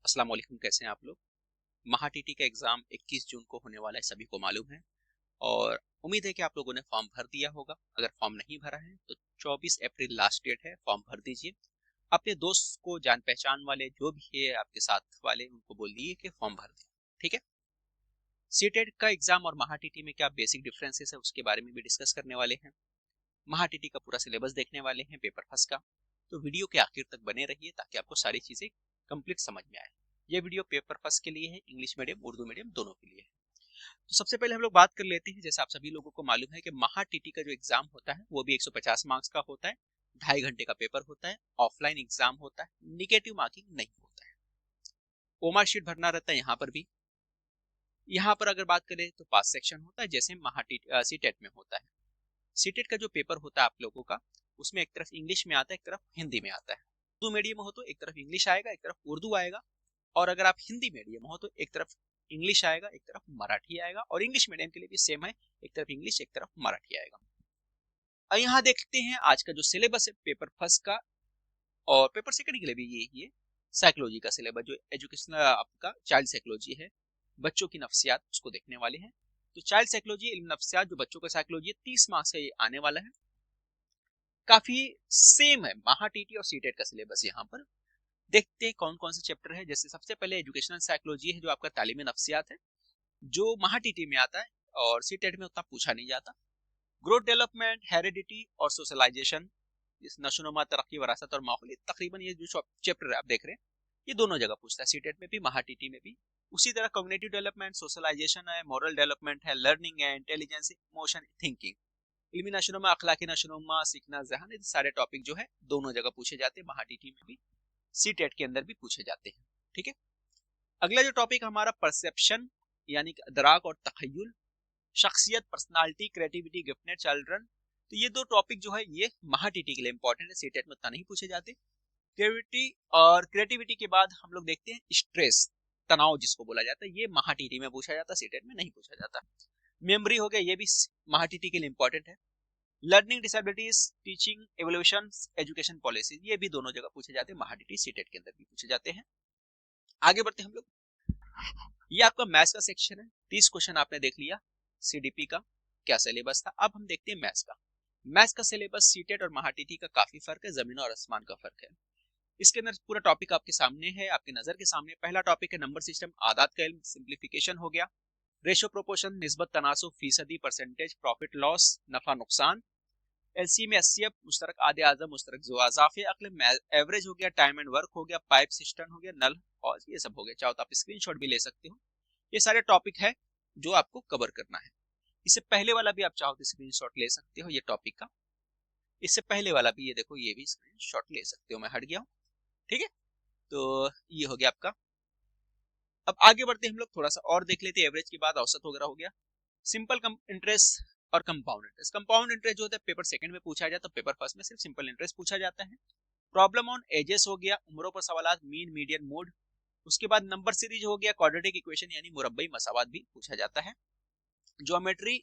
अस्सलाम वालेकुम, कैसे हैं आप लोग। महा टीटी का एग्जाम 21 जून को होने वाला है, सभी को मालूम है। और उम्मीद है कि आप लोगों ने फॉर्म भर दिया होगा। अगर फॉर्म नहीं भरा है तो 24 अप्रैल लास्ट डेट है, फॉर्म भर दीजिए। अपने दोस्त को, जान पहचान वाले जो भी है आपके साथ वाले, उनको बोल दिए कि फॉर्म भर दें। ठीक है। सीटेट का एग्जाम और महा टीटी में क्या बेसिक डिफरेंसेस है उसके बारे में भी डिस्कस करने वाले हैं। महा टीटी का पूरा सिलेबस देखने वाले हैं, पेपर फर्स्ट का। तो वीडियो के आखिर तक बने रहिए ताकि आपको सारी चीजें कंप्लीट समझ में आए। ये वीडियो पेपर फर्स्ट के लिए है, इंग्लिश मीडियम उर्दू मीडियम दोनों के लिए है। तो सबसे पहले हम लोग बात कर लेते हैं, जैसे आप सभी लोगों को मालूम है कि महा टीटी का जो एग्जाम होता है वो भी 150 मार्क्स का होता है। 2.5 घंटे का पेपर होता है, ऑफलाइन एग्जाम होता है, निगेटिव मार्किंग नहीं होता है। ओमार शीट भरना रहता है यहाँ पर भी। यहाँ पर अगर बात करें तो पास सेक्शन होता है, जैसे महा सीटेट में होता है। सीटेट का जो पेपर होता है आप लोगों का, उसमें एक तरफ इंग्लिश में आता है, एक तरफ हिंदी में आता है। उर्दू मीडियम हो तो एक तरफ इंग्लिश आएगा, एक तरफ उर्दू आएगा। और अगर आप हिंदी मीडियम हो तो एक तरफ इंग्लिश आएगा, एक तरफ मराठी आएगा। और इंग्लिश मीडियम के लिए भी सेम है, एक तरफ इंग्लिश एक तरफ मराठी आएगा। अब यहाँ देखते हैं आज का जो सिलेबस है पेपर फर्स्ट का और पेपर सेकंड के लिए भी यही है। साइकोलॉजी का सिलेबस जो एजुकेशनल आपका चाइल्ड साइकोलॉजी है, बच्चों की नफ्सियात, उसको देखने वाले हैं। तो चाइल्ड साइकोलॉजी, इल्म नफ्सियात, जो बच्चों का साइकोलॉजी है, 30 मार्क्स का ये आने वाला है। काफी सेम है महा टीटी और सीटेट का सिलेबस। यहाँ पर देखते हैं कौन कौन से चैप्टर है। जैसे सबसे पहले एजुकेशनल साइकोलॉजी है, जो आपका तालीमी नफ्सियात है, जो महा टीटी में आता है और सीटेट में उतना पूछा नहीं जाता। ग्रोथ डेवलपमेंट, हेरिडिटी और सोशलाइजेशन, इस नशोनुमा, तरक्की, वरासत और माहौल, तकरीबन ये जो चैप्टर आप देख रहे हैं ये दोनों जगह पूछता है, सीटेट में भी महा टीटी में भी। उसी तरह कॉग्निटिव डेवलपमेंट, सोशलाइजेशन है, मॉरल डेवलपमेंट है, लर्निंग है, इंटेलिजेंस, इमोशन, थिंकिंग, इल्मी नशोनुमा, अखलाकी नशोनुमा, सीखना, जहन, ये सारे टॉपिक जो है दोनों जगह पूछे जाते हैं, महा टीटी में भी, सीटेट के अंदर भी पूछे जाते हैं। ठीक है। अगला जो टॉपिक हमारा परसेप्शन यानी कि अदराक और तखय्युल, शख्सियत, पर्सनालिटी, क्रिएटिविटी, गिफ्टनेस, चिल्ड्रन। तो ये दो टॉपिक जो है ये महा टीटी के लिए इंपॉर्टेंट है, सीटेट में उतना नहीं पूछे जाते। क्रिएटिविटी और क्रिएटिविटी के बाद हम लोग देखते हैं स्ट्रेस, तनाव जिसको बोला जाता है, ये महा टीटी में पूछा जाता है, सीटेट में नहीं पूछा जाता। मेमोरी हो गया, ये भी महा टीटी के लिए इंपॉर्टेंट है। Learning disabilities, teaching, evolution, education policy, ये भी दोनों जगह पूछे जाते हैं, महा टीटी सीटेट के अंदर भी पूछे जाते हैं। आगे बढ़ते हम लोग। ये आपका मैथ्स का सेक्शन है, 30 क्वेश्चन आपने देख लिया। सीडीपी का क्या सिलेबस था, अब हम देखते हैं मैथ्स का। मैथ्स का सिलेबस सीटेट और महा टीटी का काफी फर्क है, जमीन और आसमान का फर्क है। इसके अंदर पूरा टॉपिक आपके सामने है, आपकी नजर के सामने। पहला टॉपिक है नंबर सिस्टम, आदाद का इल्म, सिंप्लीफिकेशन हो गया, रेशो प्रोपोर्शन, निस्बत, तनासुब, फीसदी, परसेंटेज, प्रॉफिट लॉस, नफा नुकसान, एलसी में एससीएफ, मुश्तरक आदे आजम, मुश्तरक ज़ाफ़े अक्ल, एवरेज हो गया, टाइम एंड वर्क हो गया, पाइप सिस्टम हो गया, नल, और ये सब हो गया। चाहो तो आप स्क्रीनशॉट भी ले सकते हो। ये सारे टॉपिक है जो आपको कवर करना है। इससे पहले वाला भी आप चाहो तो स्क्रीनशॉट ले सकते हो ये टॉपिक का। इससे पहले वाला भी, ये देखो, ये भी स्क्रीनशॉट ले सकते हो, मैं हट गया हूँ। ठीक है। तो ये हो गया आपका। अब आगे बढ़ते हम लोग, थोड़ा सा और देख लेते हैं। एवरेज के बाद औसत वगैरह हो गया। सिंपल इंटरेस्ट और कंपाउंड इंटरेस्ट। कंपाउंड इंटरेस्ट जो होता है पेपर सेकंड में पूछा जाता है, पेपर फर्स्ट में सिर्फ सिंपल इंटरेस्ट पूछा जाता है। प्रॉब्लम ऑन एजेस हो गया, उम्रों पर सवाल, मीन, मीडियन, मोड। उसके बाद नंबर सीरीज हो गया, क्वाड्रेटिक इक्वेशन यानी मुरब्बई मसावात भी पूछा जाता है। ज्योमेट्री,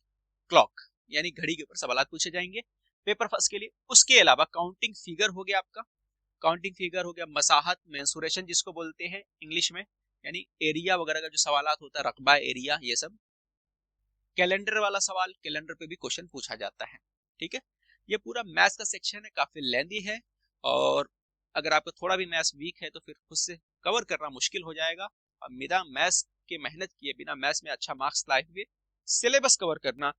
क्लॉक यानी घड़ी के ऊपर सवाल पूछे जाएंगे पेपर फर्स्ट के लिए। उसके अलावा काउंटिंग फिगर हो गया आपका, काउंटिंग फिगर हो गया, मसाहत, मेंसुरेशन जिसको बोलते हैं इंग्लिश में, यानी एरिया वगैरह का जो सवाल होता है, रकबा, एरिया, ये सब। कैलेंडर वाला सवाल, कैलेंडर पे भी क्वेश्चन पूछा जाता है। ठीक है। ये पूरा मैथ्स का सेक्शन है, काफी लेंदी है, और अगर आपको थोड़ा भी मैथ्स वीक है तो फिर खुद से कवर करना मुश्किल हो जाएगा। और बिना मैथ्स के मेहनत किए, बिना मैथ्स में अच्छा मार्क्स लाए हुए सिलेबस कवर करना,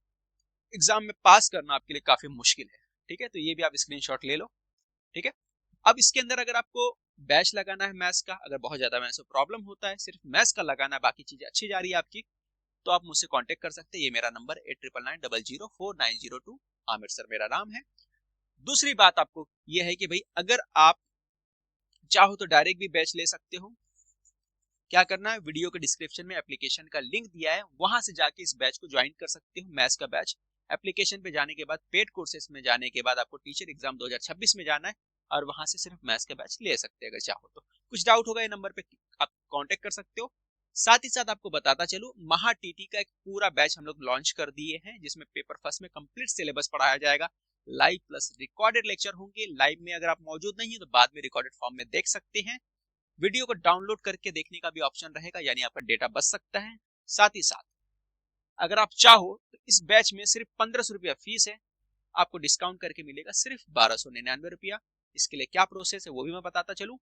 एग्जाम में पास करना आपके लिए काफी मुश्किल है। ठीक है। तो ये भी आप स्क्रीनशॉट ले लो। ठीक है। अब इसके अंदर अगर आपको बैच लगाना है मैथ्स का, अगर बहुत ज्यादा मैथ्स में प्रॉब्लम होता है, सिर्फ मैथ्स का लगाना है, बाकी चीजें अच्छी जा रही है आपकी, तो आप मुझसे कांटेक्ट कर सकते हैं। ये मेरा नंबर 8999004902, आमिर सर मेरा नाम है। दूसरी बात आपको ये है कि भाई अगर आप चाहो तो डायरेक्ट भी बैच ले सकते हो। क्या करना है, वीडियो के डिस्क्रिप्शन में एप्लीकेशन का लिंक दिया है, वहां से जाके इस बैच को ज्वाइन कर सकते हो, मैथ्स का बैच। एप्लीकेशन पे जाने के बाद, पेड कोर्सेज में जाने के बाद आपको टीचर एग्जाम 2026 में जाना है, और वहां से सिर्फ मैथ्स का बैच ले सकते हैं। अगर चाहो तो कुछ डाउट होगा, ये नंबर पे आप कांटेक्ट कर सकते हो। साथ ही साथ आपको बताता चलूं, महा टीटी का एक पूरा बैच हम लोग लॉन्च कर दिए हैं, जिसमें पेपर फर्स्ट में कंप्लीट सिलेबस पढ़ाया जाएगा। लाइव प्लस रिकॉर्डेड लेक्चर होंगे। लाइव में अगर आप मौजूद नहीं है तो बाद में रिकॉर्डेड फॉर्म में देख सकते हैं। वीडियो को डाउनलोड करके देखने का भी ऑप्शन रहेगा, यानी आपका डेटा बच सकता है। साथ ही साथ अगर आप चाहो तो इस बैच में सिर्फ 1500 रुपया फीस है, आपको डिस्काउंट करके मिलेगा सिर्फ 1299 रुपया। इसके लिए क्या प्रोसेस है वो भी मैं बताता चलूं।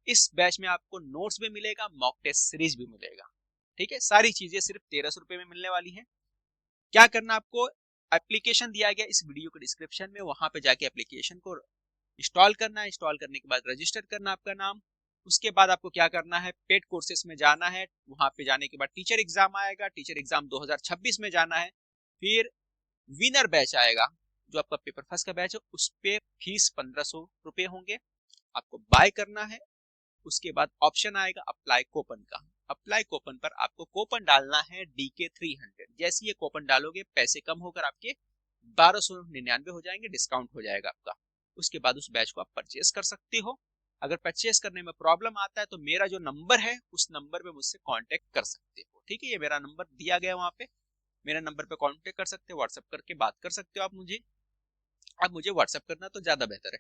इस बैच में आपको नोट्स भी मिलेगा, मॉक टेस्ट सीरीज भी मिलेगा, ठीक है। सारी चीजें सिर्फ 1300 रुपए में मिलने वाली है। क्या करना आपको, एप्लीकेशन दिया गया इस वीडियो के डिस्क्रिप्शन में, वहां पे जाके एप्लीकेशन को इंस्टॉल करना है। इंस्टॉल करने के बाद रजिस्टर करना आपका नाम। उसके बाद आपको क्या करना है, पेड कोर्सेस में जाना है। वहां पे जाने के बाद टीचर एग्जाम आएगा, टीचर एग्जाम 2026 में जाना है। फिर विनर बैच आएगा, जो आपका पेपर फर्स्ट का बैच है, उस पे फीस 1500 रुपए होंगे, आपको बाय करना है। उसके बाद ऑप्शन आएगा अप्लाई कूपन का। अप्लाई कूपन पर आपको कूपन डालना है DK300। जैसे ये कूपन डालोगे पैसे कम होकर आपके 1299 हो जाएंगे, डिस्काउंट हो जाएगा आपका। उसके बाद उस बैच को आप परचेस कर सकते हो। अगर परचेस करने में प्रॉब्लम आता है तो मेरा जो नंबर है उस नंबर पे मुझसे कांटेक्ट कर सकते हो, ठीक है। ये मेरा नंबर दिया गया वहां पे, मेरे नंबर पे कांटेक्ट कर सकते हो, व्हाट्सएप करके बात कर सकते हो आप मुझे। आप मुझे व्हाट्सएप करना तो ज्यादा बेहतर है,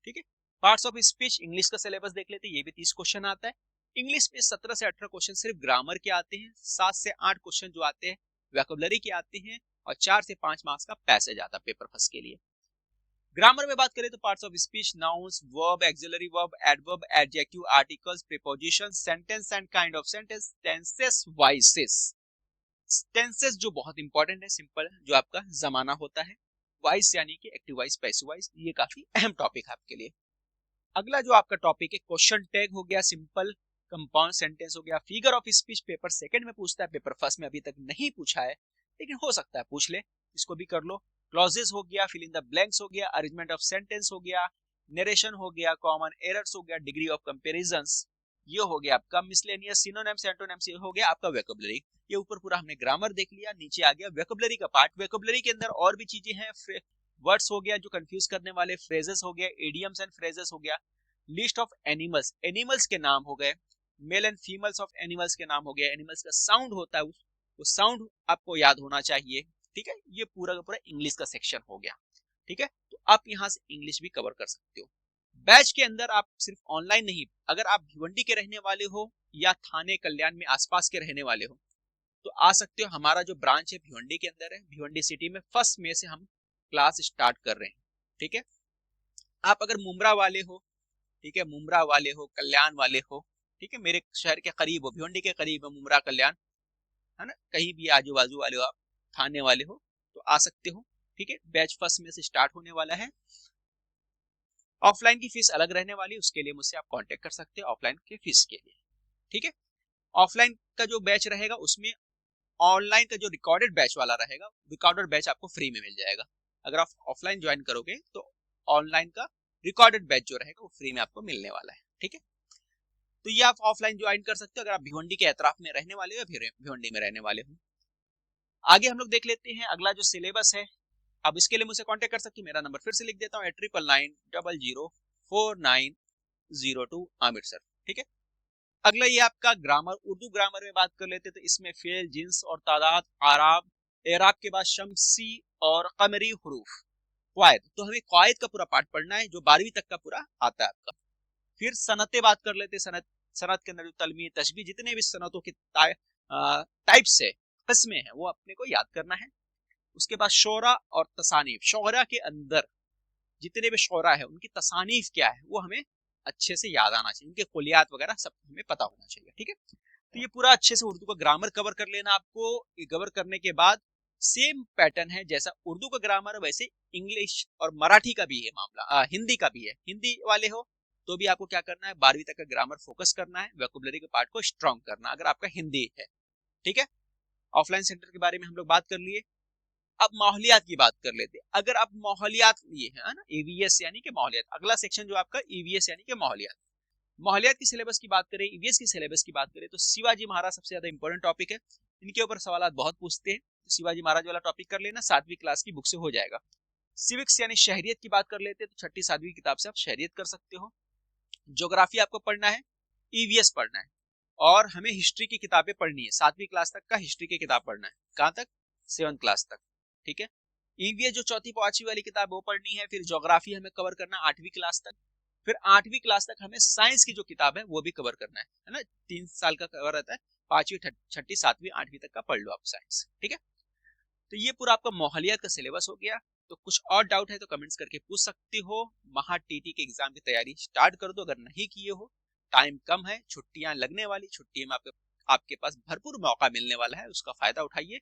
ठीक है। पार्ट्स ऑफ स्पीच इंग्लिश का सिलेबस देख लेते हैं। ये भी 30 क्वेश्चन आता है। इंग्लिश में 17 से 18 क्वेश्चन सिर्फ ग्रामर के आते हैं। 7 से 8 क्वेश्चन जो आते हैं वोकैबुलरी के आते हैं, और 4 से 5 मार्क्स का पैसेज आता है पेपर फर्स्ट के लिए। ग्रामर में बात करें तो parts of speech, nouns, verb, axillary verb, adverb, adjective, articles, preposition, sentence and kind of sentence, tenses, voices. Tenses जो बहुत इंपॉर्टेंट है, सिंपल है, जो आपका जमाना होता है। वॉइस यानी कि एक्टिव वॉइस, पैसिव वॉइस, ये काफी अहम टॉपिक है आपके लिए। अगला जो आपका टॉपिक है, क्वेश्चन टैग हो गया, सिंपल कंपाउंड सेंटेंस हो गया, figure of speech paper second में पूछता है, पेपर फर्स्ट में अभी तक नहीं पूछा है, लेकिन हो सकता है पूछ ले, इसको भी कर लो। क्लॉजेस हो गया, फिल इन द ब्लैंक्स हो गया, अरेंजमेंट ऑफ सेंटेंस हो गया, नरेशन हो गया, कॉमन एरर्स हो गया, डिग्री ऑफ कंपैरिजंस, ये हो गया आपका। मिसलेनियस सिनोनिम्स एंटोनिम्स, ये हो गया आपका वोकैबुलरी। ये ऊपर पूरा हमने ग्रामर देख लिया, नीचे आ गया वोकैबुलरी का पार्ट। वोकैबुलरी के अंदर और भी चीजें हैं, वर्ड्स हो गया जो कंफ्यूज करने वाले, फ्रेजेस हो गया, इडियम्स एंड फ्रेजेस हो गया, लिस्ट ऑफ एनिमल्स, एनिमल्स के नाम हो गए, male and females of animals के नाम हो गए, एनिमल्स का साउंड होता है वो साउंड आपको याद होना चाहिए, ठीक है। ये पूरा का पूरा इंग्लिश का सेक्शन हो गया, ठीक है। तो आप यहाँ से इंग्लिश भी कवर कर सकते हो। बैच के अंदर आप सिर्फ ऑनलाइन नहीं, अगर आप भिवंडी के रहने वाले हो या थाने कल्याण में आसपास के रहने वाले हो तो आ सकते हो। हमारा जो ब्रांच है भिवंडी के अंदर है, भिवंडी सिटी में 1 मई से हम क्लास स्टार्ट कर रहे हैं, ठीक है। आप अगर मुमरा वाले हो, ठीक है, मुमरा वाले हो, कल्याण वाले हो, ठीक है, मेरे शहर के करीब हो, भिवंडी के करीब है मुमरा कल्याण, है ना, कहीं भी आजू बाजू वाले हो आप, थाने वाले हो तो आ सकते हो, ठीक है। बैच 1 मई से स्टार्ट होने वाला है। ऑफलाइन की फीस अलग रहने वाली है, उसके लिए मुझसे आप कांटेक्ट कर सकते हैं ऑफलाइन की फीस के लिए, ठीक है। ऑफलाइन का जो बैच रहेगा उसमें ऑनलाइन का जो रिकॉर्डेड बैच वाला रहेगा, रिकॉर्डेड बैच आपको फ्री में मिल जाएगा। अगर आप ऑफलाइन ज्वाइन करोगे तो ऑनलाइन का रिकॉर्डेड बैच जो रहेगा वो फ्री में आपको मिलने वाला है, ठीक है। तो ये आप ऑफलाइन ज्वाइन कर सकते हो अगर आप भिवंडी के एतराफ में रहने वाले हो या फिर भिवंडी में रहने वाले हो। आगे हम लोग देख लेते हैं अगला जो सिलेबस है। अब इसके लिए मुझे कांटेक्ट कर सकते हैं, मेरा नंबर फिर से लिख देता हूँ 8999004902 अमृतसर, ठीक है। अगला ये आपका ग्रामर, उर्दू ग्रामर में बात कर लेते तो इसमें फेल, जिन्स और तादाद, आराब, एराब के बाद शम्सी और कमरी हुरूफ, क्वायद। तो हमें क्वायद का पूरा पार्ट पढ़ना है जो 12वीं तक का पूरा आता है आपका। फिर सनतें बात कर लेते, सनत के अंदर जो तलमी, तशबीह, जितने भी सनतों के टाइप्स है, किस्में हैं, वो अपने को याद करना है। उसके बाद शोरा और तसानीफ, शोरा के अंदर जितने भी शोरा है उनकी तसानीफ क्या है वो हमें अच्छे से याद आना चाहिए, उनके कुलियात वगैरह सब हमें पता होना चाहिए, ठीक है। तो ये पूरा अच्छे से उर्दू का ग्रामर कवर कर लेना आपको। ये कवर करने के बाद सेम पैटर्न है जैसा उर्दू का ग्रामर, वैसे इंग्लिश और मराठी का भी है मामला, हिंदी का भी है। हिंदी वाले हो तो भी आपको क्या करना है, 12वीं तक का ग्रामर फोकस करना है, वोकैबुलरी के पार्ट को स्ट्रॉन्ग करना अगर आपका हिंदी है, ठीक है। ऑफलाइन सेंटर के बारे में हम लोग बात कर लिए। अब माहौलियात की बात कर लेते हैं। अगर आप माहौलियात लिए है ना, ईवीएस यानी कि माहौलियात, अगला सेक्शन जो आपका ईवीएस यानी कि माहौलियात। माहौलियात की सिलेबस की बात करें, ईवीएस की सिलेबस की बात करें तो शिवाजी महाराज सबसे ज्यादा इंपॉर्टेंट टॉपिक है, इनके ऊपर सवाल बहुत पूछते हैं। तो शिवाजी महाराज वाला टॉपिक कर लेना, 7वीं क्लास की बुक से हो जाएगा। सिविक्स यानी शहरियत की बात कर लेते हैं तो 6ठी 7वीं किताब से आप शहरियत कर सकते हो। ज्योग्राफी आपको पढ़ना है, ईवीएस पढ़ना है, और हमें हिस्ट्री की किताबें पढ़नी है। 7वीं क्लास तक का हिस्ट्री की किताब पढ़ना है, कहां तक, 7th क्लास तक, ठीक है। ईवीएस जो 4th 5वीं वाली किताब वो पढ़नी है। फिर ज्योग्राफी हमें कवर करना 8वीं क्लास तक। फिर 8वीं क्लास तक हमें साइंस की जो किताब है वो भी कवर करना है ना, 3 साल का कवर रहता है, 5वीं 6ठी 7वीं 8वीं तक का पढ़ लो आप साइंस, ठीक है। तो ये पूरा आपका माहौलियात का सिलेबस हो गया। तो कुछ और डाउट है तो कमेंट्स करके पूछ सकते हो। महा टीटी के एग्जाम की तैयारी स्टार्ट कर दो अगर नहीं किए हो, टाइम कम है, छुट्टियां लगने वाली, छुट्टी में आपके पास भरपूर मौका मिलने वाला है, उसका फायदा उठाइए,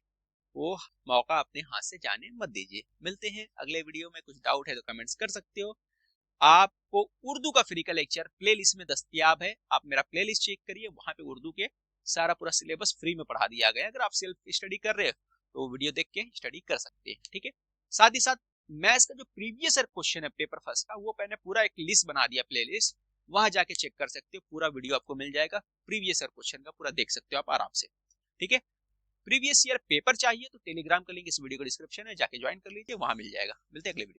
वो मौका अपने हाथ से जाने मत दीजिए। मिलते हैं अगले वीडियो में, कुछ डाउट है तो कमेंट्स कर सकते हो। आपको उर्दू का फ्री का लेक्चर प्लेलिस्ट में दस्तयाब है, आप मेरा प्लेलिस्ट चेक करिए, वहां पे उर्दू के सारा पूरा सिलेबस फ्री में पढ़ा दिया गया है। अगर आप सेल्फ स्टडी कर रहे हो तो वीडियो देख के स्टडी कर सकते हैं, ठीक है। साथ ही साथ मैथ्स का जो प्रीवियस क्वेश्चन है पेपर फर्स्ट का, वो मैंने पूरा एक लिस्ट बना दिया प्लेलिस्ट, वहां जाके चेक कर सकते हो, पूरा वीडियो आपको मिल जाएगा, प्रीवियस क्वेश्चन का पूरा देख सकते हो आप आराम से, ठीक है। प्रीवियस ईयर पेपर चाहिए तो टेलीग्राम का लिंक इस वीडियो का डिस्क्रिप्शन है, जाके ज्वाइन कर लीजिए, वहां मिल जाएगा। मिलते हैं अगले वीडियो।